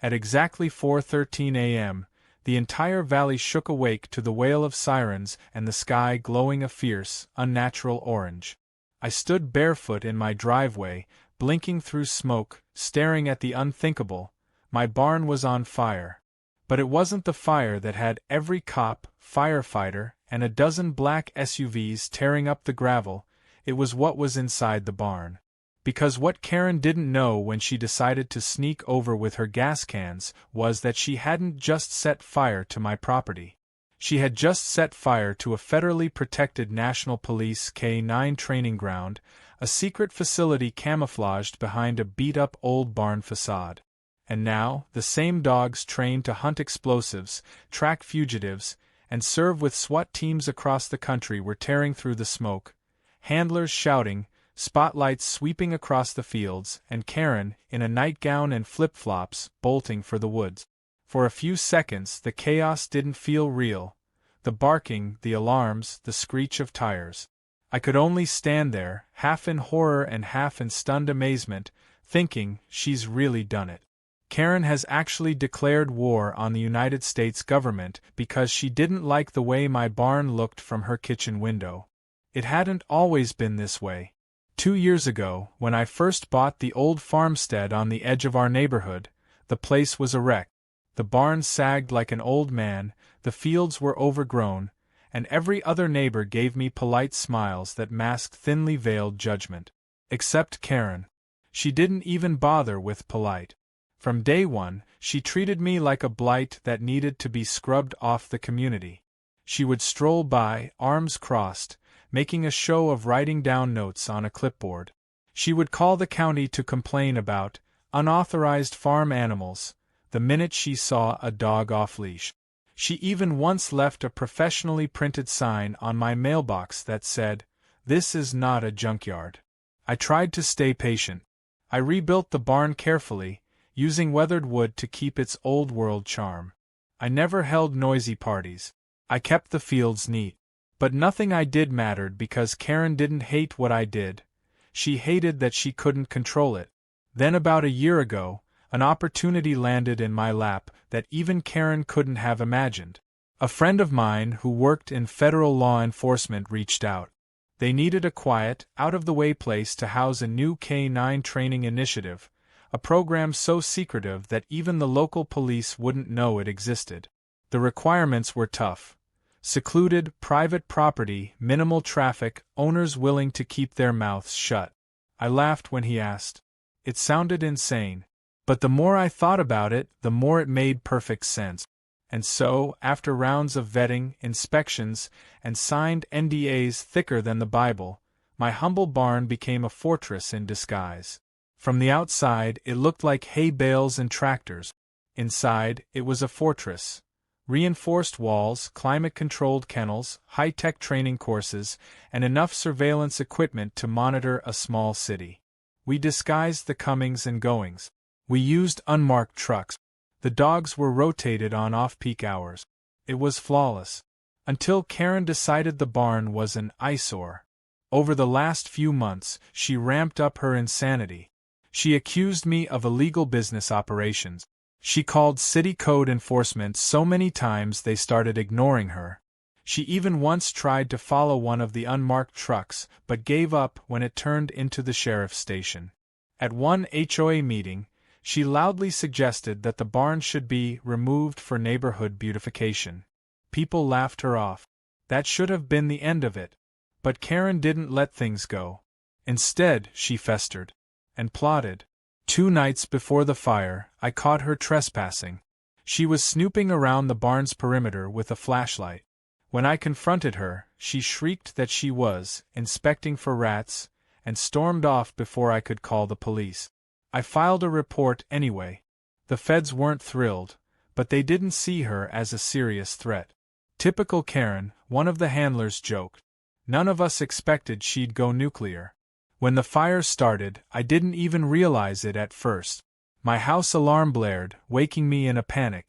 At exactly 4:13 a.m., the entire valley shook awake to the wail of sirens and the sky glowing a fierce, unnatural orange. I stood barefoot in my driveway, blinking through smoke, staring at the unthinkable. My barn was on fire. But it wasn't the fire that had every cop, firefighter, and a dozen black SUVs tearing up the gravel. It was what was inside the barn. Because what Karen didn't know when she decided to sneak over with her gas cans was that she hadn't just set fire to my property. She had just set fire to a federally protected National Police K-9 training ground, a secret facility camouflaged behind a beat-up old barn facade. And now, the same dogs trained to hunt explosives, track fugitives, and serve with SWAT teams across the country were tearing through the smoke, handlers shouting, spotlights sweeping across the fields, and Karen, in a nightgown and flip-flops, bolting for the woods. For a few seconds the chaos didn't feel real. The barking, the alarms, the screech of tires. I could only stand there, half in horror and half in stunned amazement, thinking, she's really done it. Karen has actually declared war on the United States government because she didn't like the way my barn looked from her kitchen window. It hadn't always been this way. 2 years ago, when I first bought the old farmstead on the edge of our neighborhood, the place was a wreck. The barn sagged like an old man, the fields were overgrown, and every other neighbor gave me polite smiles that masked thinly veiled judgment. Except Karen. She didn't even bother with polite. From day one, she treated me like a blight that needed to be scrubbed off the community. She would stroll by, arms crossed, making a show of writing down notes on a clipboard. She would call the county to complain about unauthorized farm animals the minute she saw a dog off-leash. She even once left a professionally printed sign on my mailbox that said, "This is not a junkyard." I tried to stay patient. I rebuilt the barn carefully, using weathered wood to keep its old-world charm. I never held noisy parties. I kept the fields neat. But nothing I did mattered because Karen didn't hate what I did. She hated that she couldn't control it. Then about a year ago, an opportunity landed in my lap that even Karen couldn't have imagined. A friend of mine who worked in federal law enforcement reached out. They needed a quiet, out-of-the-way place to house a new K-9 training initiative, a program so secretive that even the local police wouldn't know it existed. The requirements were tough. Secluded, private property, minimal traffic, owners willing to keep their mouths shut. I laughed when he asked. It sounded insane. But the more I thought about it, the more it made perfect sense. And so, after rounds of vetting, inspections, and signed NDAs thicker than the Bible, my humble barn became a fortress in disguise. From the outside, it looked like hay bales and tractors. Inside, it was a fortress. Reinforced walls, climate-controlled kennels, high-tech training courses, and enough surveillance equipment to monitor a small city. We disguised the comings and goings. We used unmarked trucks. The dogs were rotated on off-peak hours. It was flawless. Until Karen decided the barn was an eyesore. Over the last few months, she ramped up her insanity. She accused me of illegal business operations. She called city code enforcement so many times they started ignoring her. She even once tried to follow one of the unmarked trucks, but gave up when it turned into the sheriff's station. At one HOA meeting, she loudly suggested that the barn should be removed for neighborhood beautification. People laughed her off. That should have been the end of it. But Karen didn't let things go. Instead, she festered and plotted. 2 nights before the fire, I caught her trespassing. She was snooping around the barn's perimeter with a flashlight. When I confronted her, she shrieked that she was inspecting for rats and stormed off before I could call the police. I filed a report anyway. The feds weren't thrilled, but they didn't see her as a serious threat. Typical Karen, one of the handlers joked. None of us expected she'd go nuclear. When the fire started, I didn't even realize it at first. My house alarm blared, waking me in a panic.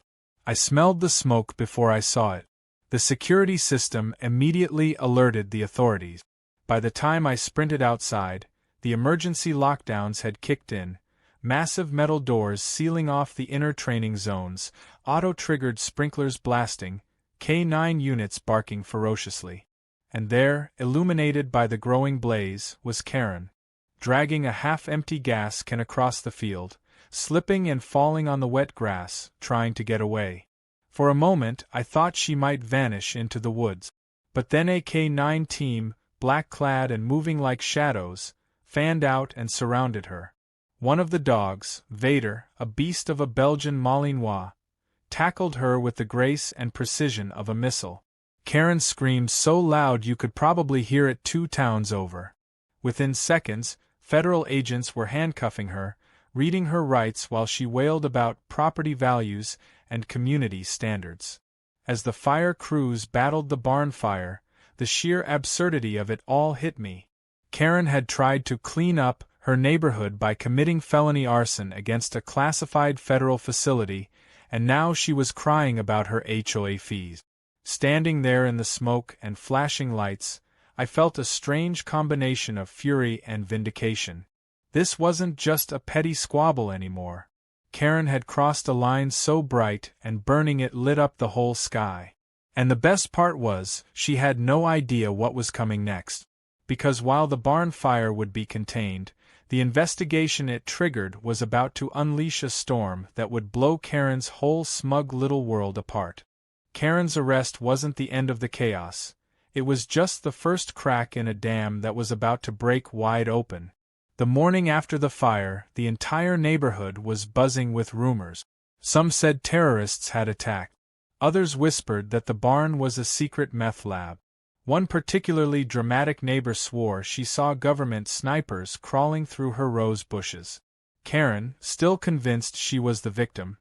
I smelled the smoke before I saw it. The security system immediately alerted the authorities. By the time I sprinted outside, the emergency lockdowns had kicked in, Massive metal doors sealing off the inner training zones, auto-triggered sprinklers blasting, K9 units barking ferociously. And there, illuminated by the growing blaze, was Karen, dragging a half-empty gas can across the field, slipping and falling on the wet grass, trying to get away. For a moment I thought she might vanish into the woods. But then a K9 team, black-clad and moving like shadows, fanned out and surrounded her. One of the dogs, Vader, a beast of a Belgian Malinois, tackled her with the grace and precision of a missile. Karen screamed so loud you could probably hear it 2 towns over. Within seconds, federal agents were handcuffing her, reading her rights while she wailed about property values and community standards. As the fire crews battled the barn fire, the sheer absurdity of it all hit me. Karen had tried to clean up her neighborhood by committing felony arson against a classified federal facility, and now she was crying about her HOA fees. Standing there in the smoke and flashing lights, I felt a strange combination of fury and vindication. This wasn't just a petty squabble anymore. Karen had crossed a line so bright and burning it lit up the whole sky. And the best part was, she had no idea what was coming next. Because while the barn fire would be contained, the investigation it triggered was about to unleash a storm that would blow Karen's whole smug little world apart. Karen's arrest wasn't the end of the chaos. It was just the first crack in a dam that was about to break wide open. The morning after the fire, the entire neighborhood was buzzing with rumors. Some said terrorists had attacked. Others whispered that the barn was a secret meth lab. One particularly dramatic neighbor swore she saw government snipers crawling through her rose bushes. Karen, still convinced she was the victim,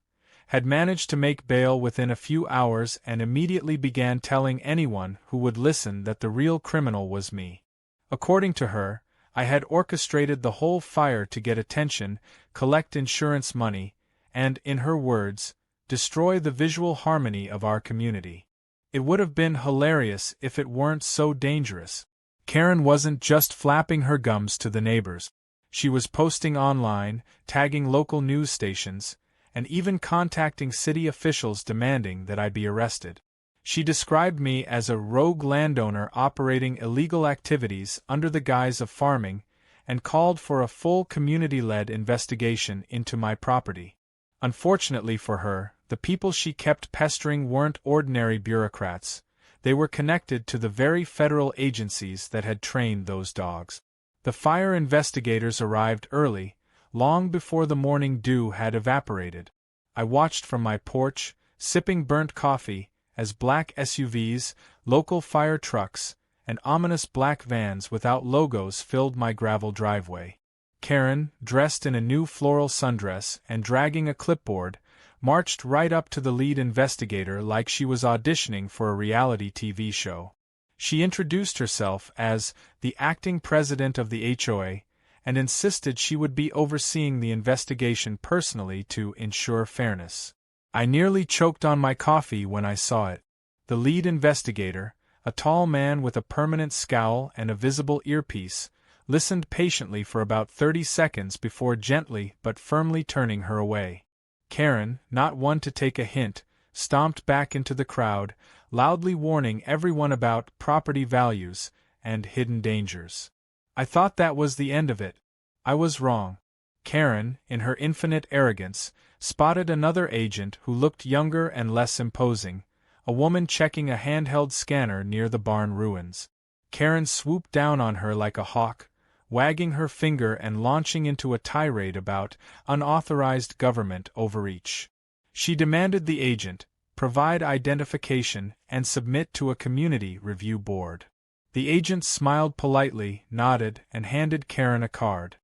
had managed to make bail within a few hours and immediately began telling anyone who would listen that the real criminal was me. According to her, I had orchestrated the whole fire to get attention, collect insurance money, and, in her words, destroy the visual harmony of our community. It would have been hilarious if it weren't so dangerous. Karen wasn't just flapping her gums to the neighbors. She was posting online, tagging local news stations, and even contacting city officials demanding that I be arrested. She described me as a rogue landowner operating illegal activities under the guise of farming, and called for a full community-led investigation into my property. Unfortunately for her, the people she kept pestering weren't ordinary bureaucrats. They were connected to the very federal agencies that had trained those dogs. The fire investigators arrived early, long before the morning dew had evaporated. I watched from my porch, sipping burnt coffee, as black SUVs, local fire trucks, and ominous black vans without logos filled my gravel driveway. Karen, dressed in a new floral sundress and dragging a clipboard, marched right up to the lead investigator like she was auditioning for a reality TV show. She introduced herself as the acting president of the HOA and insisted she would be overseeing the investigation personally to ensure fairness. I nearly choked on my coffee when I saw it. The lead investigator, a tall man with a permanent scowl and a visible earpiece, listened patiently for about 30 seconds before gently but firmly turning her away. Karen, not one to take a hint, stomped back into the crowd, loudly warning everyone about property values and hidden dangers. I thought that was the end of it. I was wrong. Karen, in her infinite arrogance, spotted another agent who looked younger and less imposing, a woman checking a handheld scanner near the barn ruins. Karen swooped down on her like a hawk, wagging her finger and launching into a tirade about unauthorized government overreach. She demanded the agent provide identification and submit to a community review board. The agent smiled politely, nodded, and handed Karen a card.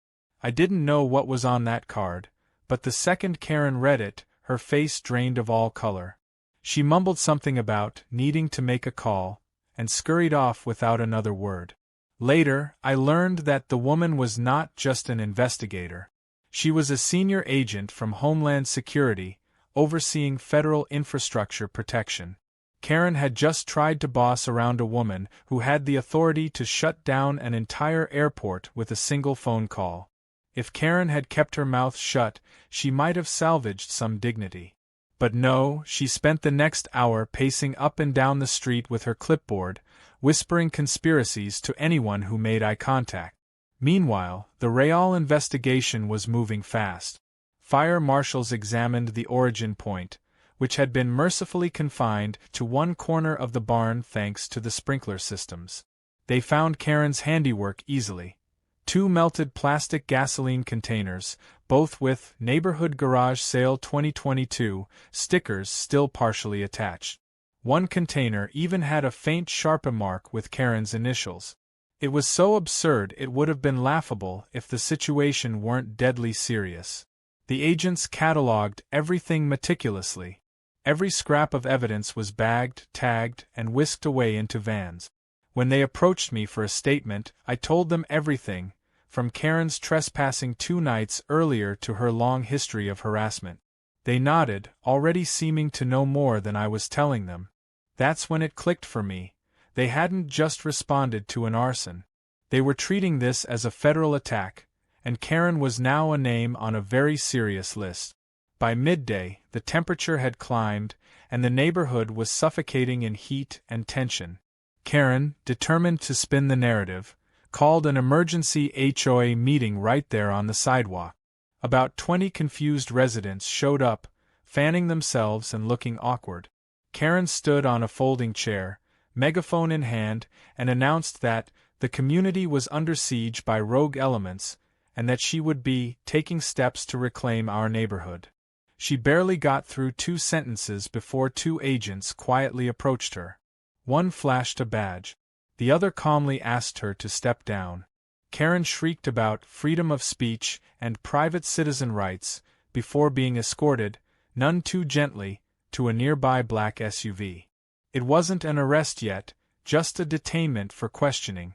I didn't know what was on that card, but the second Karen read it, her face drained of all color. She mumbled something about needing to make a call, and scurried off without another word. Later, I learned that the woman was not just an investigator. She was a senior agent from Homeland Security, overseeing federal infrastructure protection. Karen had just tried to boss around a woman who had the authority to shut down an entire airport with a single phone call. If Karen had kept her mouth shut, she might have salvaged some dignity. But no, she spent the next hour pacing up and down the street with her clipboard, whispering conspiracies to anyone who made eye contact. Meanwhile, the Real investigation was moving fast. Fire marshals examined the origin point, which had been mercifully confined to one corner of the barn thanks to the sprinkler systems. They found Karen's handiwork easily. 2 melted plastic gasoline containers, both with Neighborhood Garage Sale 2022 stickers still partially attached. One container even had a faint Sharpie mark with Karen's initials. It was so absurd it would have been laughable if the situation weren't deadly serious. The agents catalogued everything meticulously. Every scrap of evidence was bagged, tagged, and whisked away into vans. When they approached me for a statement, I told them everything, from Karen's trespassing 2 nights earlier to her long history of harassment. They nodded, already seeming to know more than I was telling them. That's when it clicked for me. They hadn't just responded to an arson. They were treating this as a federal attack, and Karen was now a name on a very serious list. By midday, the temperature had climbed, and the neighborhood was suffocating in heat and tension. Karen, determined to spin the narrative, called an emergency HOA meeting right there on the sidewalk. About 20 confused residents showed up, fanning themselves and looking awkward. Karen stood on a folding chair, megaphone in hand, and announced that the community was under siege by rogue elements, and that she would be taking steps to reclaim our neighborhood. She barely got through 2 sentences before 2 agents quietly approached her. One flashed a badge. The other calmly asked her to step down. Karen shrieked about freedom of speech and private citizen rights before being escorted, none too gently, to a nearby black SUV. It wasn't an arrest yet, just a detainment for questioning.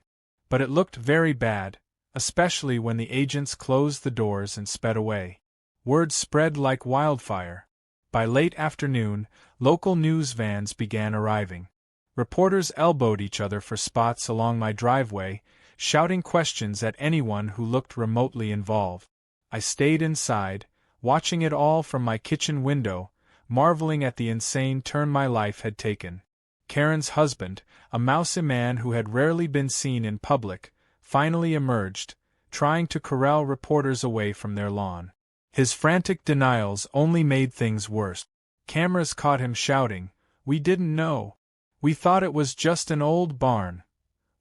But it looked very bad, especially when the agents closed the doors and sped away. Word spread like wildfire. By late afternoon, local news vans began arriving. Reporters elbowed each other for spots along my driveway, shouting questions at anyone who looked remotely involved. I stayed inside, watching it all from my kitchen window, marveling at the insane turn my life had taken. Karen's husband, a mousy man who had rarely been seen in public, finally emerged, trying to corral reporters away from their lawn. His frantic denials only made things worse. Cameras caught him shouting, "We didn't know. We thought it was just an old barn,"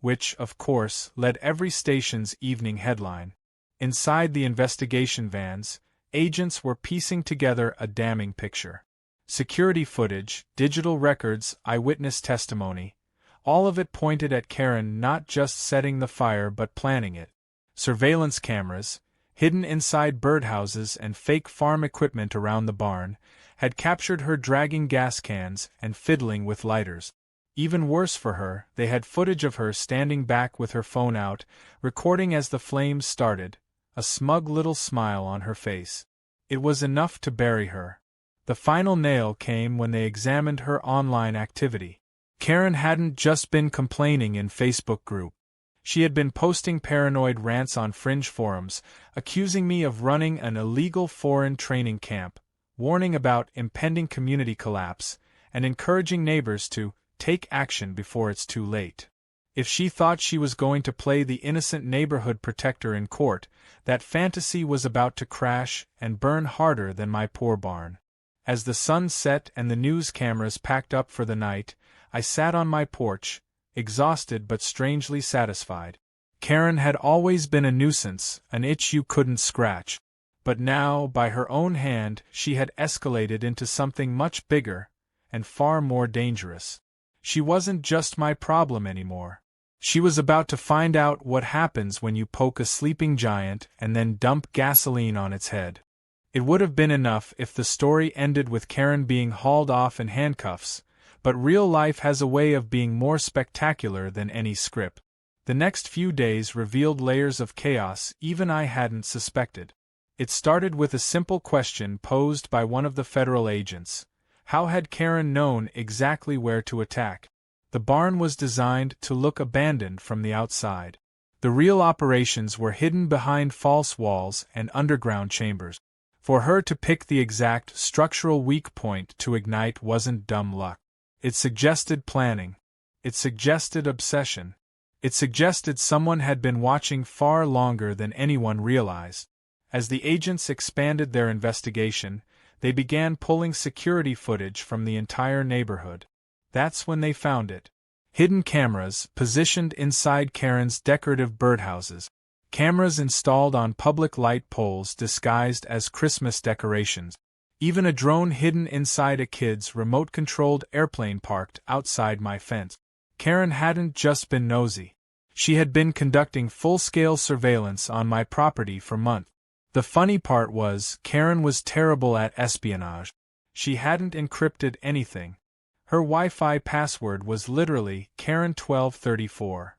which, of course, led every station's evening headline. Inside the investigation vans, agents were piecing together a damning picture. Security footage, digital records, eyewitness testimony, all of it pointed at Karen not just setting the fire but planning it. Surveillance cameras, hidden inside birdhouses and fake farm equipment around the barn, had captured her dragging gas cans and fiddling with lighters. Even worse for her, they had footage of her standing back with her phone out, recording as the flames started, a smug little smile on her face. It was enough to bury her. The final nail came when they examined her online activity. Karen hadn't just been complaining in Facebook group. She had been posting paranoid rants on fringe forums, accusing me of running an illegal foreign training camp, warning about impending community collapse, and encouraging neighbors to take action before it's too late. If she thought she was going to play the innocent neighborhood protector in court, that fantasy was about to crash and burn harder than my poor barn. As the sun set and the news cameras packed up for the night, I sat on my porch, exhausted but strangely satisfied. Karen had always been a nuisance, an itch you couldn't scratch. But now, by her own hand, she had escalated into something much bigger and far more dangerous. She wasn't just my problem anymore. She was about to find out what happens when you poke a sleeping giant and then dump gasoline on its head. It would have been enough if the story ended with Karen being hauled off in handcuffs, but real life has a way of being more spectacular than any script. The next few days revealed layers of chaos even I hadn't suspected. It started with a simple question posed by one of the federal agents. How had Karen known exactly where to attack? The barn was designed to look abandoned from the outside. The real operations were hidden behind false walls and underground chambers. For her to pick the exact structural weak point to ignite wasn't dumb luck. It suggested planning. It suggested obsession. It suggested someone had been watching far longer than anyone realized. As the agents expanded their investigation, they began pulling security footage from the entire neighborhood. That's when they found it. Hidden cameras positioned inside Karen's decorative birdhouses. Cameras installed on public light poles disguised as Christmas decorations. Even a drone hidden inside a kid's remote-controlled airplane parked outside my fence. Karen hadn't just been nosy. She had been conducting full-scale surveillance on my property for months. The funny part was, Karen was terrible at espionage. She hadn't encrypted anything. Her Wi-Fi password was literally Karen1234.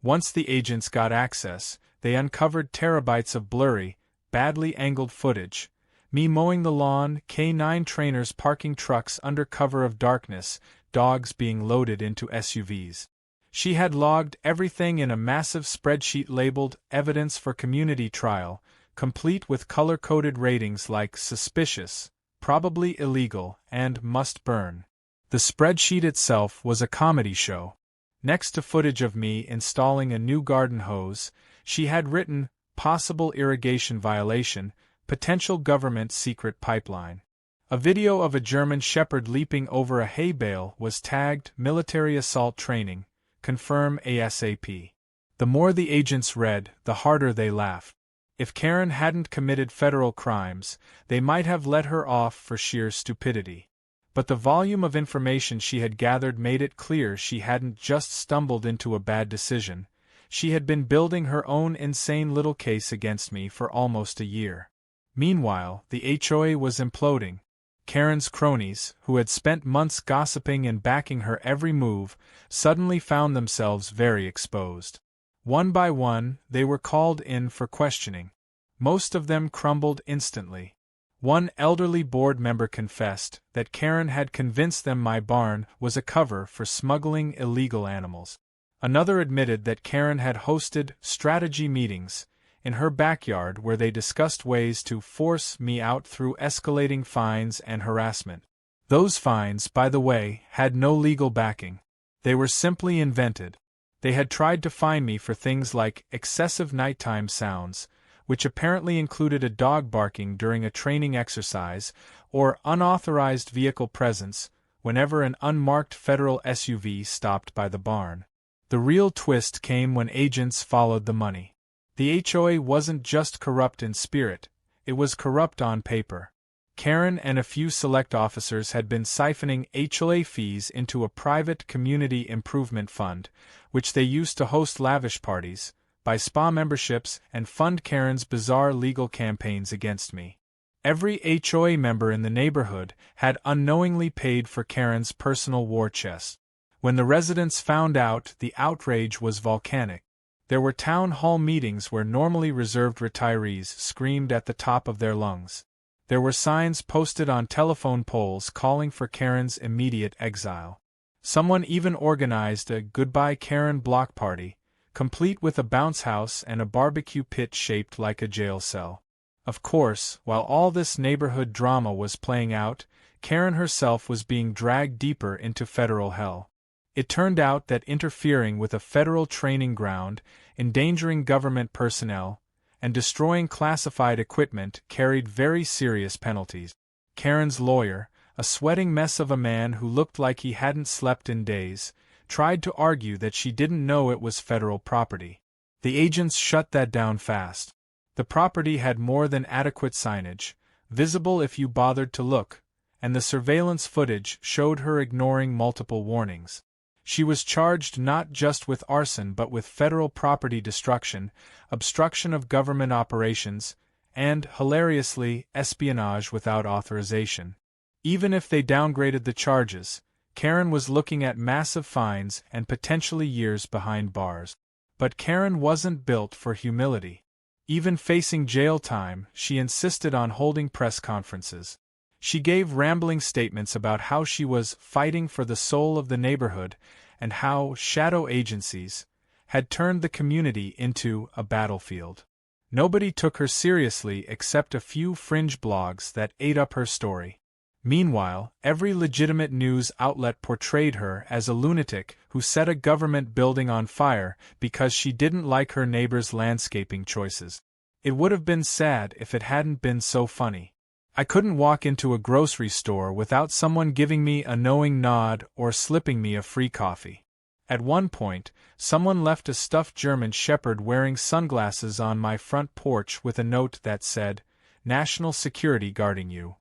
Once the agents got access, they uncovered terabytes of blurry, badly angled footage. Me mowing the lawn, K9 trainers parking trucks under cover of darkness, dogs being loaded into SUVs. She had logged everything in a massive spreadsheet labeled Evidence for Community Trial, complete with color-coded ratings like Suspicious, Probably Illegal, and Must Burn. The spreadsheet itself was a comedy show. Next to footage of me installing a new garden hose, she had written, Possible irrigation violation, potential government secret pipeline. A video of a German shepherd leaping over a hay bale was tagged Military Assault Training, confirm ASAP. The more the agents read, the harder they laughed. If Karen hadn't committed federal crimes, they might have let her off for sheer stupidity. But the volume of information she had gathered made it clear she hadn't just stumbled into a bad decision. She had been building her own insane little case against me for almost a year. Meanwhile, the HOA was imploding. Karen's cronies, who had spent months gossiping and backing her every move, suddenly found themselves very exposed. One by one, they were called in for questioning. Most of them crumbled instantly. One elderly board member confessed that Karen had convinced them my barn was a cover for smuggling illegal animals. Another admitted that Karen had hosted strategy meetings in her backyard where they discussed ways to force me out through escalating fines and harassment. Those fines, by the way, had no legal backing. They were simply invented. They had tried to fine me for things like excessive nighttime sounds, which apparently included a dog barking during a training exercise, or unauthorized vehicle presence whenever an unmarked federal SUV stopped by the barn. The real twist came when agents followed the money. The HOA wasn't just corrupt in spirit, it was corrupt on paper. Karen and a few select officers had been siphoning HOA fees into a private community improvement fund, which they used to host lavish parties, buy spa memberships, and fund Karen's bizarre legal campaigns against me. Every HOA member in the neighborhood had unknowingly paid for Karen's personal war chest. When the residents found out, the outrage was volcanic. There were town hall meetings where normally reserved retirees screamed at the top of their lungs. There were signs posted on telephone poles calling for Karen's immediate exile. Someone even organized a Goodbye Karen block party, complete with a bounce house and a barbecue pit shaped like a jail cell. Of course, while all this neighborhood drama was playing out, Karen herself was being dragged deeper into federal hell. It turned out that interfering with a federal training ground, endangering government personnel, and destroying classified equipment carried very serious penalties. Karen's lawyer, a sweating mess of a man who looked like he hadn't slept in days, tried to argue that she didn't know it was federal property. The agents shut that down fast. The property had more than adequate signage, visible if you bothered to look, and the surveillance footage showed her ignoring multiple warnings. She was charged not just with arson but with federal property destruction, obstruction of government operations, and, hilariously, espionage without authorization. Even if they downgraded the charges, Karen was looking at massive fines and potentially years behind bars. But Karen wasn't built for humility. Even facing jail time, she insisted on holding press conferences. She gave rambling statements about how she was fighting for the soul of the neighborhood and how shadow agencies had turned the community into a battlefield. Nobody took her seriously except a few fringe blogs that ate up her story. Meanwhile, every legitimate news outlet portrayed her as a lunatic who set a government building on fire because she didn't like her neighbor's landscaping choices. It would have been sad if it hadn't been so funny. I couldn't walk into a grocery store without someone giving me a knowing nod or slipping me a free coffee. At one point, someone left a stuffed German shepherd wearing sunglasses on my front porch with a note that said, "National Security guarding you."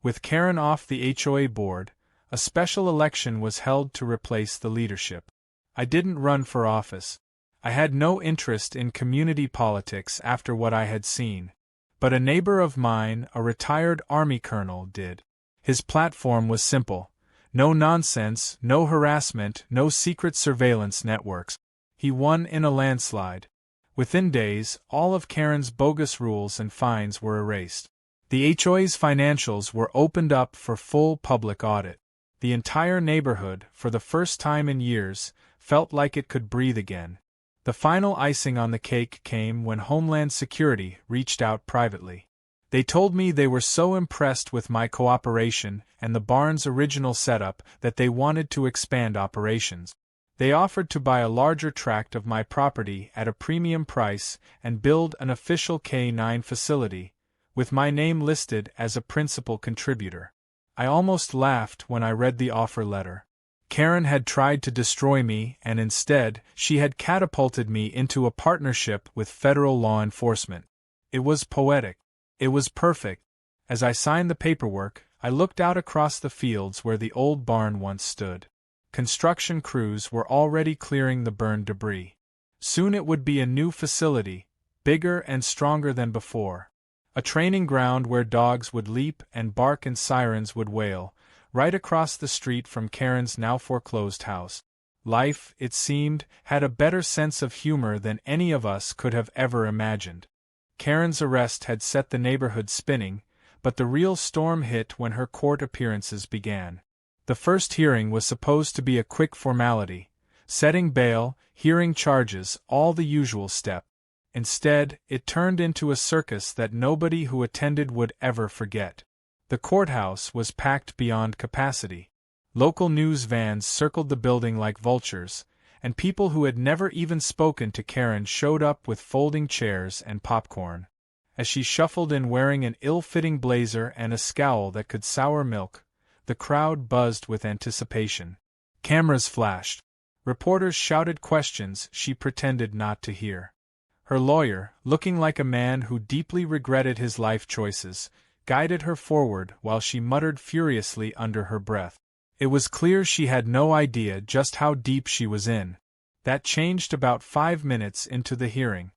With Karen off the HOA board, a special election was held to replace the leadership. I didn't run for office. I had no interest in community politics after what I had seen. But a neighbor of mine, a retired Army colonel, did. His platform was simple. No nonsense, no harassment, no secret surveillance networks. He won in a landslide. Within days, all of Karen's bogus rules and fines were erased. The HOA's financials were opened up for full public audit. The entire neighborhood, for the first time in years, felt like it could breathe again. The final icing on the cake came when Homeland Security reached out privately. They told me they were so impressed with my cooperation and the barn's original setup that they wanted to expand operations. They offered to buy a larger tract of my property at a premium price and build an official K-9 facility, with my name listed as a principal contributor. I almost laughed when I read the offer letter. Karen had tried to destroy me, and instead, she had catapulted me into a partnership with federal law enforcement. It was poetic. It was perfect. As I signed the paperwork, I looked out across the fields where the old barn once stood. Construction crews were already clearing the burned debris. Soon it would be a new facility, bigger and stronger than before. A training ground where dogs would leap and bark and sirens would wail, right across the street from Karen's now foreclosed house. Life, it seemed, had a better sense of humor than any of us could have ever imagined. Karen's arrest had set the neighborhood spinning, but the real storm hit when her court appearances began. The first hearing was supposed to be a quick formality, setting bail, hearing charges, all the usual steps. Instead, it turned into a circus that nobody who attended would ever forget. The courthouse was packed beyond capacity. Local news vans circled the building like vultures, and people who had never even spoken to Karen showed up with folding chairs and popcorn. As she shuffled in wearing an ill-fitting blazer and a scowl that could sour milk, the crowd buzzed with anticipation. Cameras flashed. Reporters shouted questions she pretended not to hear. Her lawyer, looking like a man who deeply regretted his life choices, guided her forward while she muttered furiously under her breath. It was clear she had no idea just how deep she was in. That changed about 5 minutes into the hearing.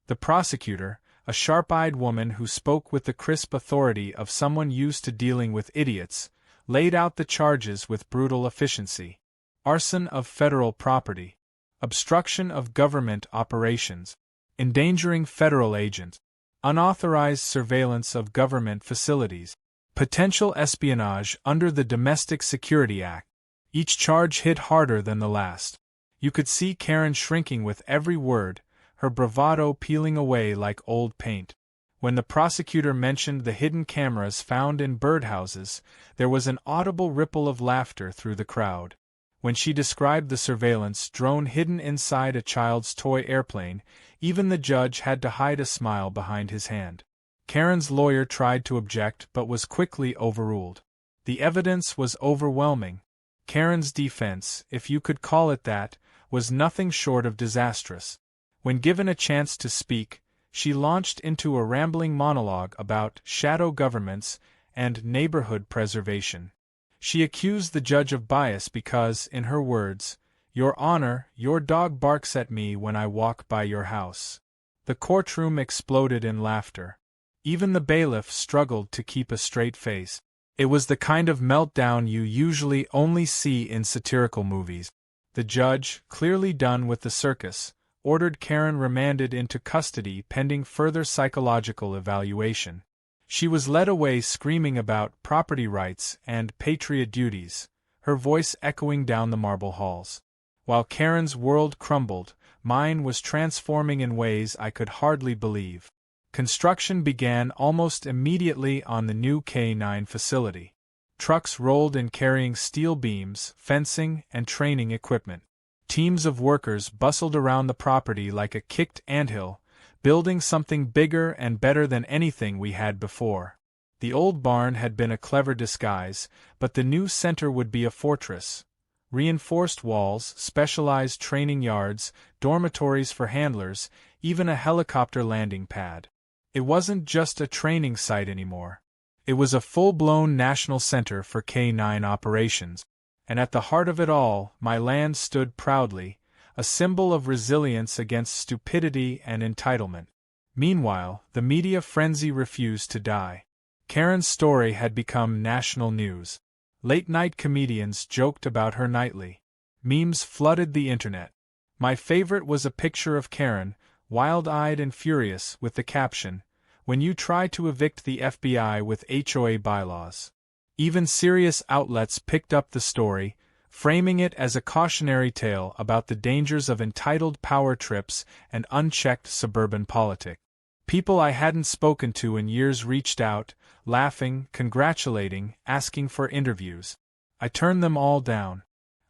The prosecutor, a sharp-eyed woman who spoke with the crisp authority of someone used to dealing with idiots, laid out the charges with brutal efficiency. Arson of federal property, obstruction of government operations, endangering federal agents, unauthorized surveillance of government facilities, potential espionage under the Domestic Security Act. Each charge hit harder than the last. You could see Karen shrinking with every word, her bravado peeling away like old paint. When the prosecutor mentioned the hidden cameras found in birdhouses, there was an audible ripple of laughter through the crowd. When she described the surveillance drone hidden inside a child's toy airplane, even the judge had to hide a smile behind his hand. Karen's lawyer tried to object but was quickly overruled. The evidence was overwhelming. Karen's defense, if you could call it that, was nothing short of disastrous. When given a chance to speak, she launched into a rambling monologue about shadow governments and neighborhood preservation. She accused the judge of bias because, in her words, "Your Honor, your dog barks at me when I walk by your house." The courtroom exploded in laughter. Even the bailiff struggled to keep a straight face. It was the kind of meltdown you usually only see in satirical movies. The judge, clearly done with the circus, ordered Karen remanded into custody pending further psychological evaluation. She was led away screaming about property rights and patriot duties, her voice echoing down the marble halls. While Karen's world crumbled, mine was transforming in ways I could hardly believe. Construction began almost immediately on the new K9 facility. Trucks rolled in carrying steel beams, fencing, and training equipment. Teams of workers bustled around the property like a kicked anthill, building something bigger and better than anything we had before. The old barn had been a clever disguise, but the new center would be a fortress. Reinforced walls, specialized training yards, dormitories for handlers, even a helicopter landing pad. It wasn't just a training site anymore. It was a full-blown national center for K9 operations. And at the heart of it all, my land stood proudly, a symbol of resilience against stupidity and entitlement. Meanwhile, the media frenzy refused to die. Karen's story had become national news. Late-night comedians joked about her nightly. Memes flooded the internet. My favorite was a picture of Karen, wild-eyed and furious, with the caption, "When you try to evict the FBI with HOA bylaws." Even serious outlets picked up the story, framing it as a cautionary tale about the dangers of entitled power trips and unchecked suburban politics. People I hadn't spoken to in years reached out, laughing, congratulating, asking for interviews. I turned them all down.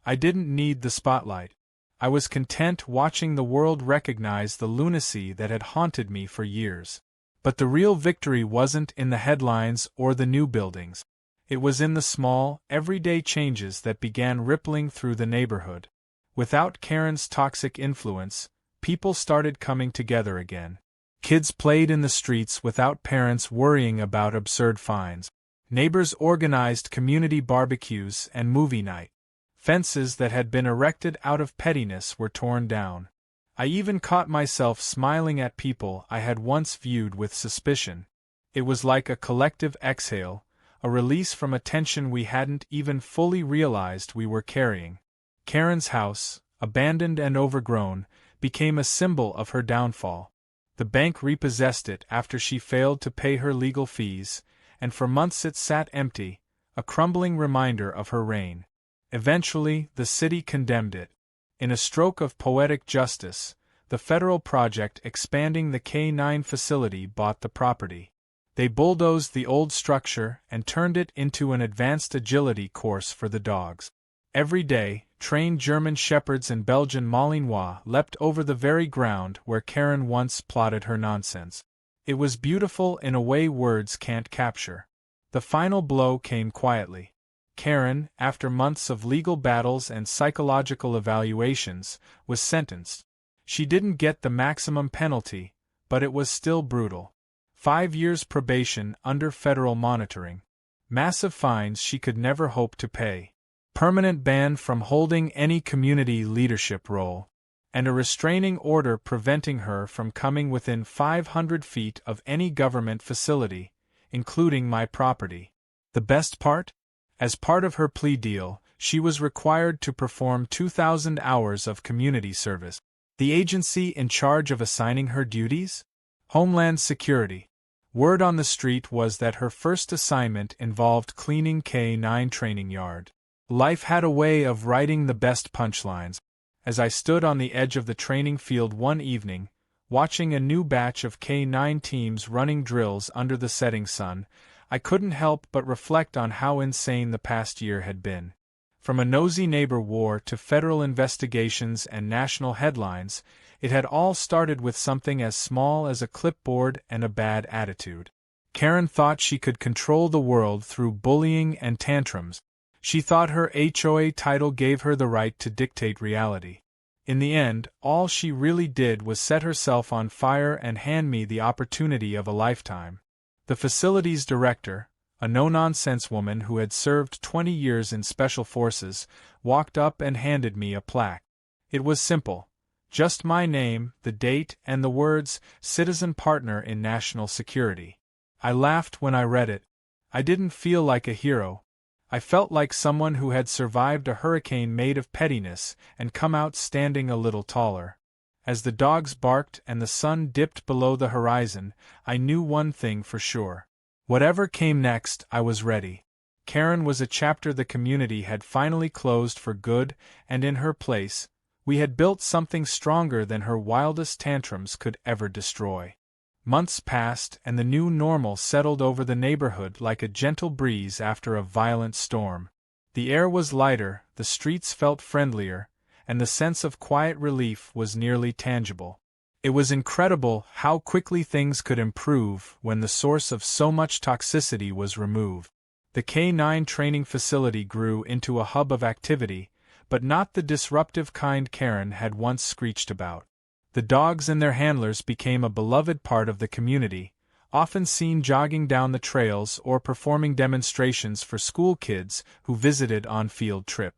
I didn't need the spotlight. I was content watching the world recognize the lunacy that had haunted me for years. But the real victory wasn't in the headlines or the new buildings. It was in the small, everyday changes that began rippling through the neighborhood. Without Karen's toxic influence, people started coming together again. Kids played in the streets without parents worrying about absurd fines. Neighbors organized community barbecues and movie night. Fences that had been erected out of pettiness were torn down. I even caught myself smiling at people I had once viewed with suspicion. It was like a collective exhale, a release from a tension we hadn't even fully realized we were carrying. Karen's house, abandoned and overgrown, became a symbol of her downfall. The bank repossessed it after she failed to pay her legal fees, and for months it sat empty, a crumbling reminder of her reign. Eventually, the city condemned it. In a stroke of poetic justice, the federal project expanding the K9 facility bought the property. They bulldozed the old structure and turned it into an advanced agility course for the dogs. Every day, trained German shepherds and Belgian Malinois leapt over the very ground where Karen once plotted her nonsense. It was beautiful in a way words can't capture. The final blow came quietly. Karen, after months of legal battles and psychological evaluations, was sentenced. She didn't get the maximum penalty, but it was still brutal. 5 years probation under federal monitoring. Massive fines she could never hope to pay. Permanent ban from holding any community leadership role. And a restraining order preventing her from coming within 500 feet of any government facility, including my property. The best part? As part of her plea deal, she was required to perform 2,000 hours of community service. The agency in charge of assigning her duties? Homeland Security. Word on the street was that her first assignment involved cleaning K9 training yard. Life had a way of writing the best punchlines. As I stood on the edge of the training field one evening, watching a new batch of K9 teams running drills under the setting sun, I couldn't help but reflect on how insane the past year had been. From a nosy neighbor war to federal investigations and national headlines, it had all started with something as small as a clipboard and a bad attitude. Karen thought she could control the world through bullying and tantrums. She thought her HOA title gave her the right to dictate reality. In the end, all she really did was set herself on fire and hand me the opportunity of a lifetime. The facility's director, a no-nonsense woman who had served 20 years in special forces, walked up and handed me a plaque. It was simple. Just my name, the date, and the words, "Citizen Partner in National Security." I laughed when I read it. I didn't feel like a hero. I felt like someone who had survived a hurricane made of pettiness and come out standing a little taller. As the dogs barked and the sun dipped below the horizon, I knew one thing for sure. Whatever came next, I was ready. Karen was a chapter the community had finally closed for good, and in her place, We had built something stronger than her wildest tantrums could ever destroy. Months passed, and the new normal settled over the neighborhood like a gentle breeze after a violent storm. The air was lighter, the streets felt friendlier, and the sense of quiet relief was nearly tangible. It was incredible how quickly things could improve when the source of so much toxicity was removed. The K-9 training facility grew into a hub of activity, but not the disruptive kind Karen had once screeched about. The dogs and their handlers became a beloved part of the community, often seen jogging down the trails or performing demonstrations for school kids who visited on field trip.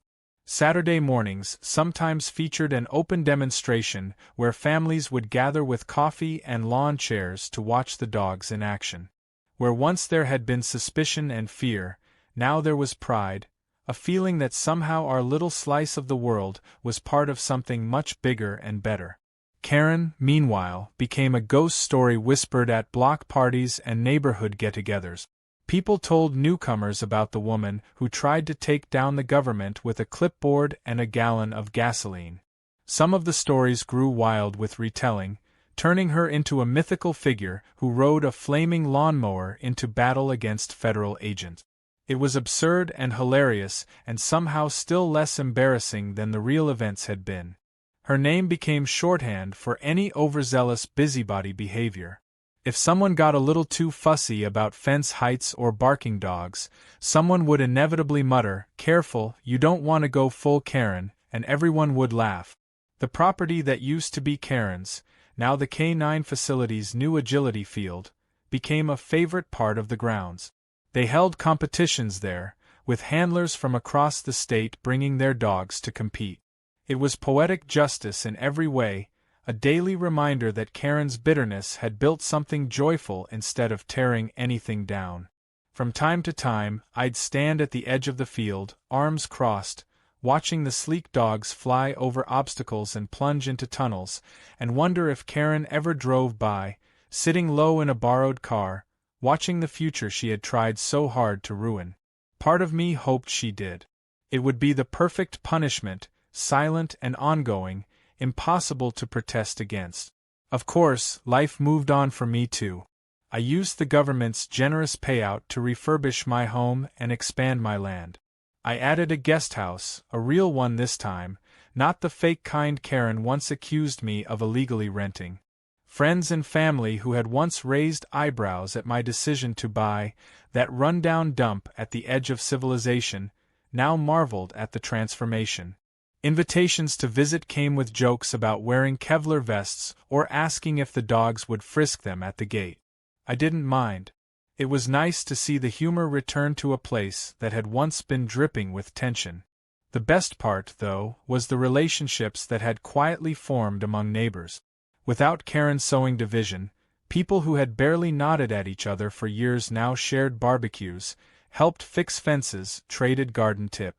Saturday mornings sometimes featured an open demonstration where families would gather with coffee and lawn chairs to watch the dogs in action. Where once there had been suspicion and fear, now there was pride, a feeling that somehow our little slice of the world was part of something much bigger and better. Karen, meanwhile, became a ghost story whispered at block parties and neighborhood get-togethers. People told newcomers about the woman who tried to take down the government with a clipboard and a gallon of gasoline. Some of the stories grew wild with retelling, turning her into a mythical figure who rode a flaming lawnmower into battle against federal agents. It was absurd and hilarious, and somehow still less embarrassing than the real events had been. Her name became shorthand for any overzealous busybody behavior. If someone got a little too fussy about fence heights or barking dogs, someone would inevitably mutter, "Careful, you don't want to go full Karen," and everyone would laugh. The property that used to be Karen's, now the K-9 facility's new agility field, became a favorite part of the grounds. They held competitions there, with handlers from across the state bringing their dogs to compete. It was poetic justice in every way, a daily reminder that Karen's bitterness had built something joyful instead of tearing anything down. From time to time, I'd stand at the edge of the field, arms crossed, watching the sleek dogs fly over obstacles and plunge into tunnels, and wonder if Karen ever drove by, sitting low in a borrowed car, watching the future she had tried so hard to ruin. Part of me hoped she did. It would be the perfect punishment, silent and ongoing, impossible to protest against. Of course, life moved on for me too. I used the government's generous payout to refurbish my home and expand my land. I added a guest house, a real one this time, not the fake kind Karen once accused me of illegally renting. Friends and family who had once raised eyebrows at my decision to buy that run-down dump at the edge of civilization now marveled at the transformation. Invitations to visit came with jokes about wearing Kevlar vests or asking if the dogs would frisk them at the gate. I didn't mind. It was nice to see the humor return to a place that had once been dripping with tension. The best part, though, was the relationships that had quietly formed among neighbors. Without Karen's sewing division, people who had barely nodded at each other for years now shared barbecues, helped fix fences, traded garden tips.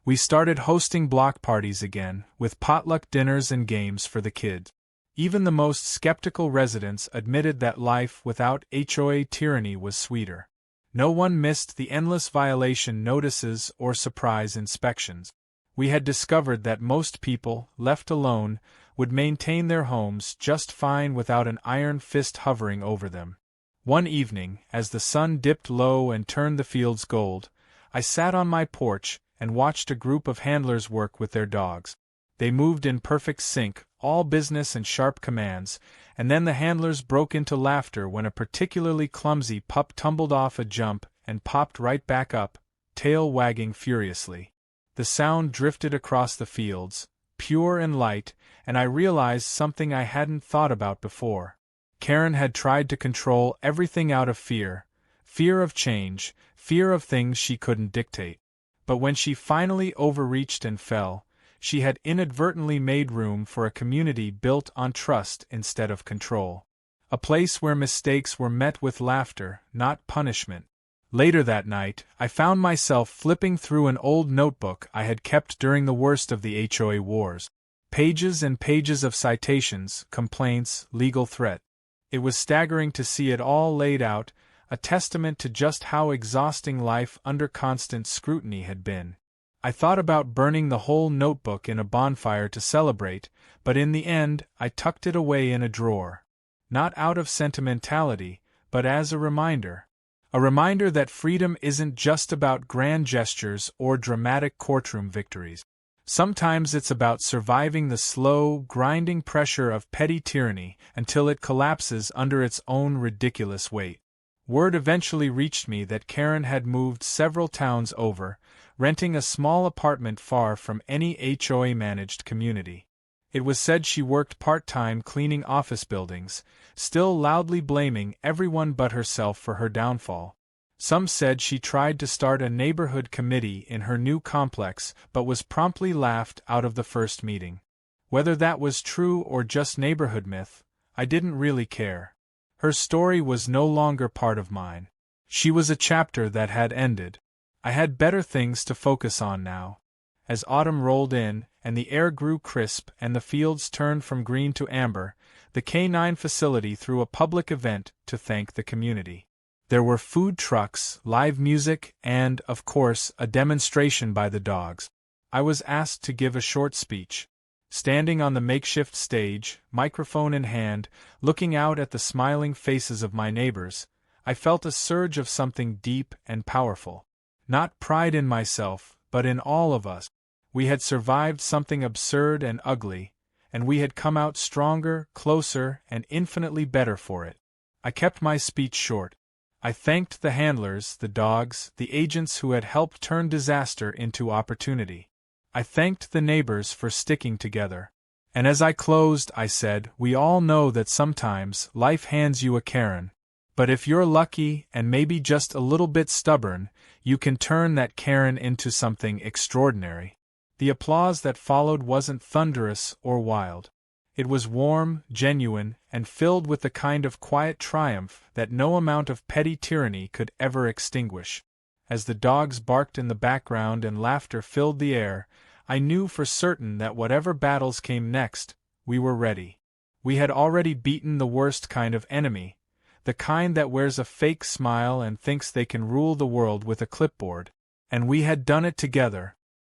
We started hosting block parties again, with potluck dinners and games for the kids. Even the most skeptical residents admitted that life without HOA tyranny was sweeter. No one missed the endless violation notices or surprise inspections. We had discovered that most people, left alone, would maintain their homes just fine without an iron fist hovering over them. One evening, as the sun dipped low and turned the fields gold, I sat on my porch and watched a group of handlers work with their dogs. They moved in perfect sync, all business and sharp commands, and then the handlers broke into laughter when a particularly clumsy pup tumbled off a jump and popped right back up, tail wagging furiously. The sound drifted across the fields, pure and light, and I realized something I hadn't thought about before. Karen had tried to control everything out of fear of change, fear of things she couldn't dictate. But when she finally overreached and fell, she had inadvertently made room for a community built on trust instead of control. A place where mistakes were met with laughter, not punishment. Later that night, I found myself flipping through an old notebook I had kept during the worst of the HOA wars. Pages and pages of citations, complaints, legal threat. It was staggering to see it all laid out, a testament to just how exhausting life under constant scrutiny had been. I thought about burning the whole notebook in a bonfire to celebrate, but in the end, I tucked it away in a drawer. Not out of sentimentality, but as a reminder. A reminder that freedom isn't just about grand gestures or dramatic courtroom victories. Sometimes it's about surviving the slow, grinding pressure of petty tyranny until it collapses under its own ridiculous weight. Word eventually reached me that Karen had moved several towns over, renting a small apartment far from any HOA-managed community. It was said she worked part-time cleaning office buildings, still loudly blaming everyone but herself for her downfall. Some said she tried to start a neighborhood committee in her new complex but was promptly laughed out of the first meeting. Whether that was true or just neighborhood myth, I didn't really care. Her story was no longer part of mine. She was a chapter that had ended. I had better things to focus on now. As autumn rolled in, and the air grew crisp and the fields turned from green to amber, the K9 facility threw a public event to thank the community. There were food trucks, live music, and, of course, a demonstration by the dogs. I was asked to give a short speech. Standing on the makeshift stage, microphone in hand, looking out at the smiling faces of my neighbors, I felt a surge of something deep and powerful. Not pride in myself, but in all of us. We had survived something absurd and ugly, and we had come out stronger, closer, and infinitely better for it. I kept my speech short. I thanked the handlers, the dogs, the agents who had helped turn disaster into opportunity. I thanked the neighbors for sticking together. And as I closed, I said, we all know that sometimes life hands you a Karen. But if you're lucky and maybe just a little bit stubborn, you can turn that Karen into something extraordinary. The applause that followed wasn't thunderous or wild. It was warm, genuine, and filled with the kind of quiet triumph that no amount of petty tyranny could ever extinguish. As the dogs barked in the background and laughter filled the air, I knew for certain that whatever battles came next, we were ready. We had already beaten the worst kind of enemy, the kind that wears a fake smile and thinks they can rule the world with a clipboard. And we had done it together,